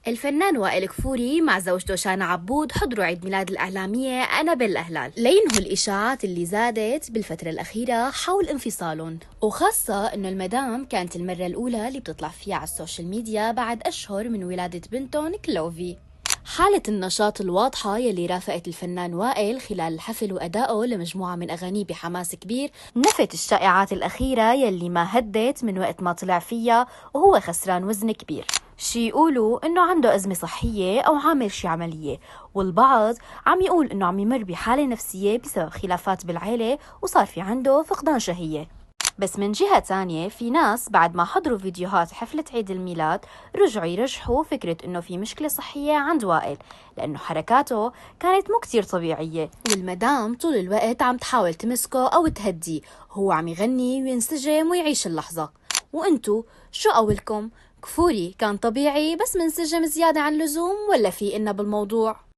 الفنان وائل كفوري مع زوجته شانا عبود حضروا عيد ميلاد الإعلامية أنابيل أهلال لينهوا الإشاعات اللي زادت بالفترة الأخيرة حول انفصالهم، وخاصة إنه المدام كانت المرة الأولى اللي بتطلع فيها على السوشيال ميديا بعد أشهر من ولادة بنتهم كلوفي. حالة النشاط الواضحة يلي رافقت الفنان وائل خلال الحفل وأدائه لمجموعة من أغانيه بحماس كبير نفت الشائعات الأخيرة يلي ما هدت من وقت ما طلع فيها وهو خسران وزن كبير، شي يقولوا إنه عنده أزمة صحية أو عامل شي عملية، والبعض عم يقول إنه عم يمر بحالة نفسية بسبب خلافات بالعيلة وصار في عنده فقدان شهية. بس من جهة تانية في ناس بعد ما حضروا فيديوهات حفلة عيد الميلاد رجعوا يرجحوا فكرة إنه في مشكلة صحية عند وائل لأنه حركاته كانت مو كتير طبيعية، والمدام طول الوقت عم تحاول تمسكه أو تهديه، هو عم يغني وينسجم ويعيش اللحظة. وإنتو شو قولكم؟ كفوري كان طبيعي بس منسجم زيادة عن اللزوم ولا في إنا بالموضوع؟